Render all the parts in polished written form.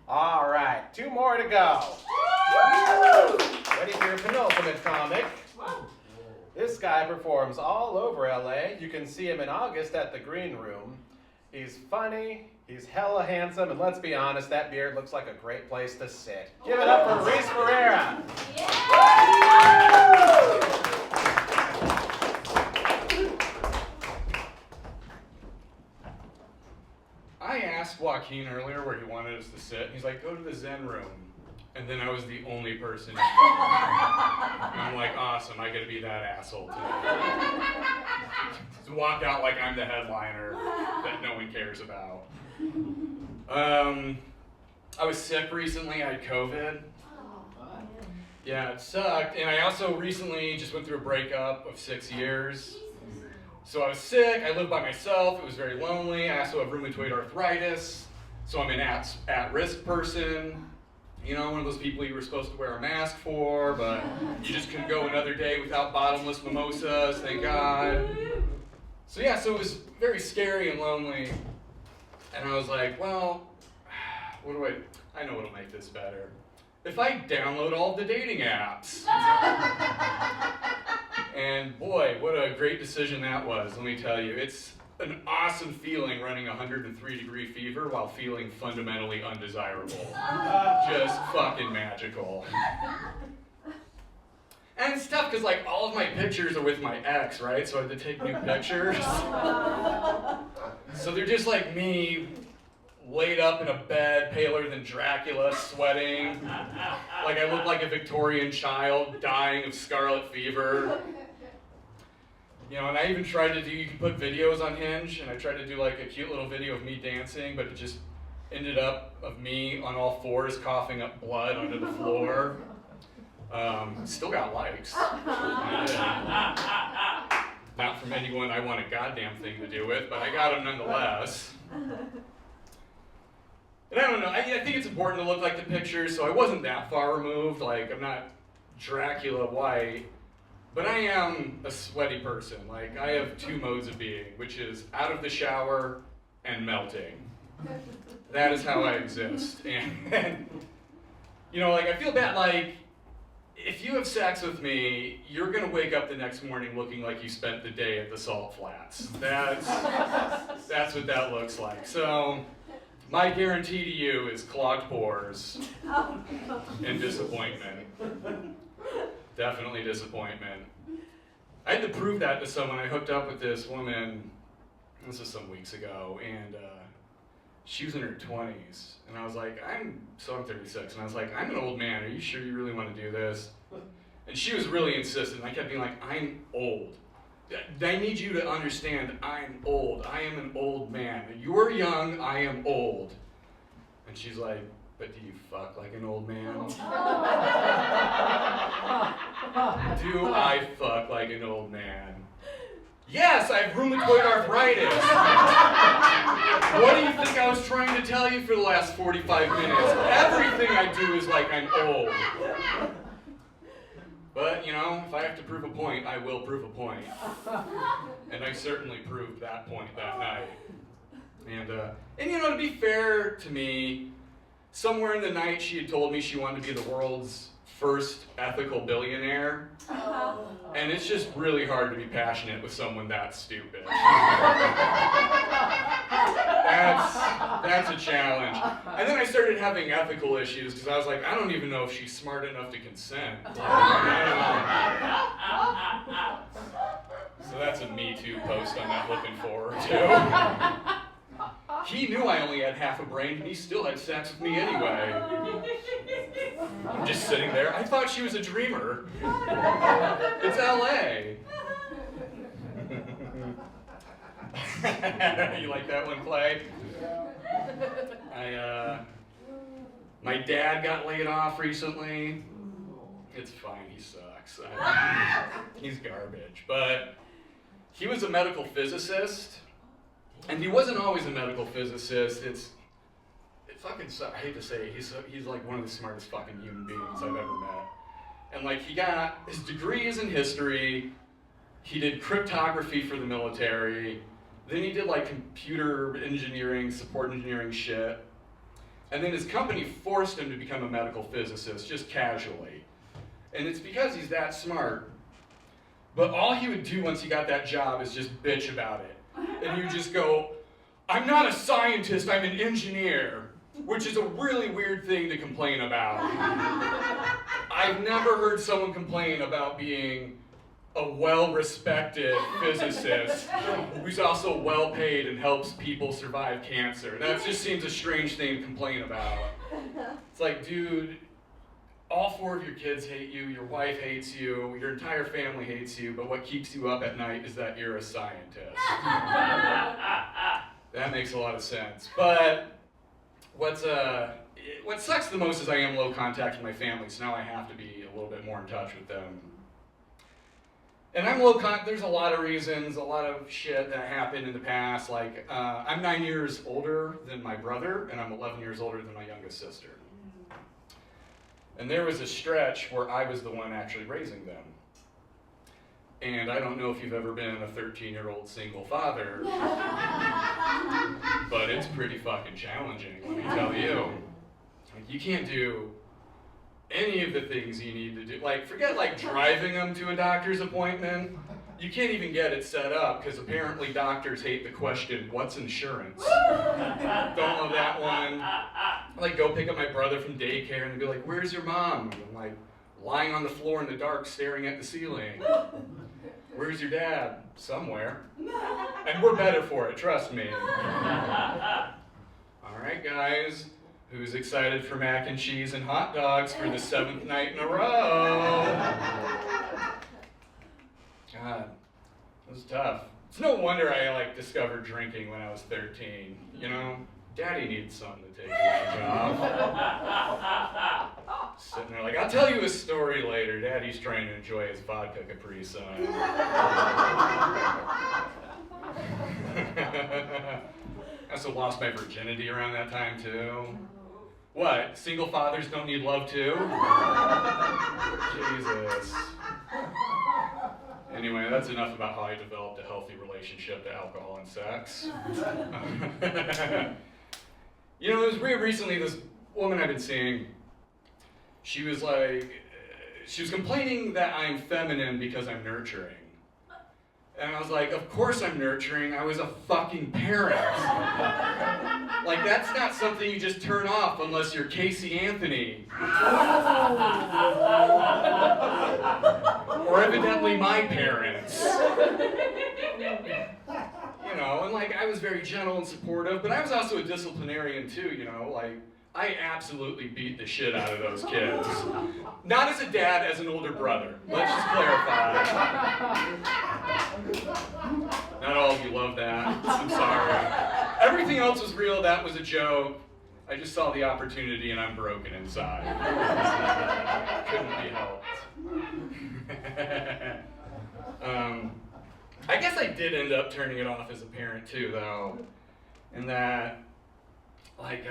All right, 2 more to go. Ready for your penultimate comic? This guy performs all over LA. You can see him in August at the Green Room. He's funny, he's hella handsome, and let's be honest, that beard looks like a great place to sit. Give it up for Reese Ferreira. I asked Joaquin earlier where he wanted us to sit, and he's like, go to the Zen room. And then I was the only person in there. And I'm like, awesome, I get to be that asshole today. Just walk out like I'm the headliner that no one cares about. I was sick recently, I had COVID. Yeah, it sucked. And I also recently just went through a breakup of 6 years. So I was sick, I lived by myself, it was very lonely. I also have rheumatoid arthritis, so I'm an at-risk person. You know, one of those people you were supposed to wear a mask for, but you just couldn't go another day without bottomless mimosas, thank God. So yeah, so it was very scary and lonely. And I was like, well, I know what'll make this better. If I download all the dating apps. And boy, what a great decision that was, let me tell you. It's an awesome feeling running 103-degree fever while feeling fundamentally undesirable. Just fucking magical. And it's tough because like all of my pictures are with my ex, right? So I had to take new pictures. So they're just like me laid up in a bed, paler than Dracula, sweating. Like I look like a Victorian child dying of scarlet fever. You know, and I even tried to do, you can put videos on Hinge, and I tried to do like a cute little video of me dancing, but it just ended up of me on all fours coughing up blood onto the floor. Still got likes. Not from anyone I want a goddamn thing to do with, but I got them nonetheless. And I don't know, I think it's important to look like the pictures, so I wasn't that far removed, like I'm not Dracula white. But I am a sweaty person. Like, I have 2 modes of being, which is out of the shower and melting. That is how I exist. And you know, like, I feel bad, like, if you have sex with me, you're gonna wake up the next morning looking like you spent the day at the Salt Flats. That's what that looks like. So, my guarantee to you is clogged pores and disappointment. Definitely disappointment. I had to prove that to someone. I hooked up with this woman, this was some weeks ago, and she was in her 20s. And I was like, I'm 36, and I was like, I'm an old man, are you sure you really want to do this? And she was really insistent. I kept being like, I'm old. I need you to understand I'm old. I am an old man. You're young, I am old. And she's like, but do you fuck like an old man? Do I fuck like an old man? Yes, I have rheumatoid arthritis. What do you think I was trying to tell you for the last 45 minutes? Everything I do is like I'm old. But, you know, if I have to prove a point, I will prove a point. And I certainly proved that point that night. And you know, to be fair to me, somewhere in the night she had told me she wanted to be the world's first ethical billionaire. And it's just really hard to be passionate with someone that stupid. That's a challenge. And then I started having ethical issues because I was like, I don't even know if she's smart enough to consent. So that's a Me Too post I'm not looking forward to. He knew I only had half a brain, and he still had sex with me anyway. I'm just sitting there. I thought she was a dreamer. It's LA. You like that one, Clay? My dad got laid off recently. It's fine, he sucks. He's garbage. But he was a medical physicist. And he wasn't always a medical physicist. It fucking sucks. I hate to say it. He's like one of the smartest fucking human beings I've ever met. And like he got his degree is in history. He did cryptography for the military. Then he did like computer engineering, support engineering shit. And then his company forced him to become a medical physicist, just casually. And it's because he's that smart. But all he would do once he got that job is just bitch about it. And he would just go, I'm not a scientist, I'm an engineer, which is a really weird thing to complain about. I've never heard someone complain about being a well-respected physicist who's also well-paid and helps people survive cancer. That just seems a strange thing to complain about. It's like, dude, all 4 of your kids hate you, your wife hates you, your entire family hates you, but what keeps you up at night is that you're a scientist. That makes a lot of sense. But what sucks the most is I am low contact with my family, so now I have to be a little bit more in touch with them. And I'm there's a lot of reasons, a lot of shit that happened in the past. Like, I'm 9 years older than my brother, and I'm 11 years older than my youngest sister. And there was a stretch where I was the one actually raising them. And I don't know if you've ever been a 13-year-old single father, but it's pretty fucking challenging, let me tell you. Like, you can't do any of the things you need to do. Like, forget like driving them to a doctor's appointment. You can't even get it set up because apparently doctors hate the question, what's insurance? Don't love that one. Like, go pick up my brother from daycare and they'd be like, where's your mom? And I'm like, lying on the floor in the dark staring at the ceiling. Where's your dad? Somewhere. And we're better for it, trust me. All right, guys. Who's excited for mac and cheese and hot dogs for the 7th night in a row? God, it was tough. It's no wonder I discovered drinking when I was 13. You know, Daddy needs something to take the edge off. Sitting there like, I'll tell you a story later. Daddy's trying to enjoy his vodka Capri Sun. I also lost my virginity around that time too. What? Single fathers don't need love too? Jesus. Anyway, that's enough about how I developed a healthy relationship to alcohol and sex. You know, it was recently this woman I've been seeing, she was complaining that I'm feminine because I'm nurturing. And I was like, of course I'm nurturing, I was a fucking parent. Like, that's not something you just turn off unless you're Casey Anthony. Or evidently my parents. You know, and like, I was very gentle and supportive, but I was also a disciplinarian too, you know, like, I absolutely beat the shit out of those kids. Not as a dad, as an older brother. Let's just clarify. Not all of you love that. I'm sorry. Everything else was real, that was a joke. I just saw the opportunity and I'm broken inside. Couldn't be helped. I guess I did end up turning it off as a parent too, though. In that, like,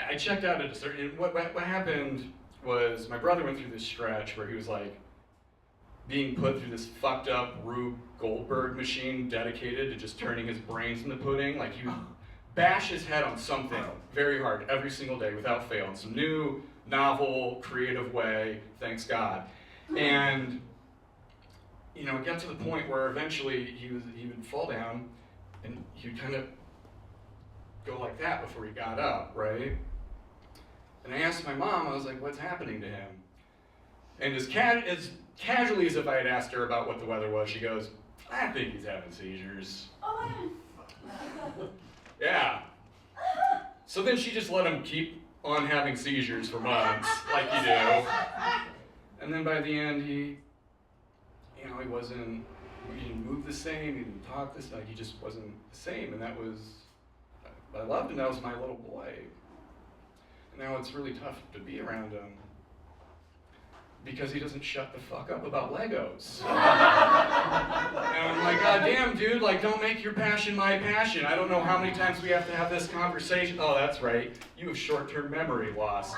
I checked out at a certain, what happened was my brother went through this stretch where he was like being put through this fucked up Rube Goldberg machine dedicated to just turning his brains into pudding. Like, he would bash his head on something very hard every single day without fail in some new, novel, creative way, thanks God. And, you know, it got to the point where eventually he would fall down and he would kind of go like that before he got up, right? And I asked my mom, I was like, what's happening to him? And as casually as if I had asked her about what the weather was, she goes, I think he's having seizures. Yeah. So then she just let him keep on having seizures for months, like you do. And then by the end, he didn't move the same, he didn't talk this, like, he just wasn't the same, and that was, I loved him, that was my little boy. And now it's really tough to be around him. Because he doesn't shut the fuck up about Legos. And I'm like, God damn, dude, like, don't make your passion my passion. I don't know how many times we have to have this conversation. Oh, that's right. You have short-term memory loss.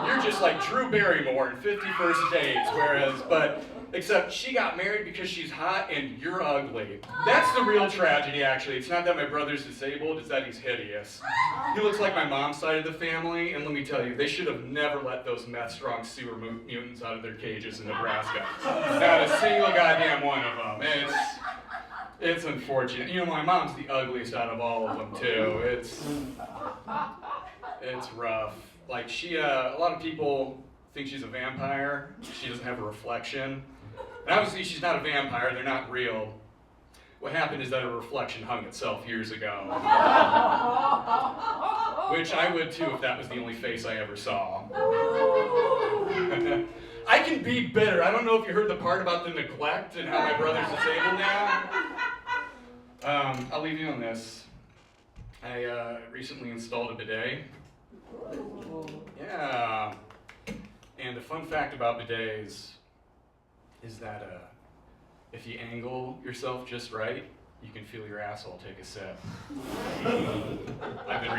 You're just like Drew Barrymore in 50 First Dates, except she got married because she's hot and you're ugly. That's the real tragedy, actually. It's not that my brother's disabled, it's that he's hideous. He looks like my mom's side of the family, and let me tell you, they should have never let those meth-strong sewer mutants out of their cages in Nebraska. Not a single goddamn one of them. It's unfortunate. You know, my mom's the ugliest out of all of them, too. It's rough. Like, a lot of people think she's a vampire. She doesn't have a reflection. And obviously she's not a vampire, they're not real. What happened is that a reflection hung itself years ago. Which I would too if that was the only face I ever saw. I can be bitter. I don't know if you heard the part about the neglect and how my brother's disabled now. I'll leave you on this. I recently installed a bidet. Yeah. And the fun fact about bidets is that if you angle yourself just right, you can feel your asshole take a sip. I've been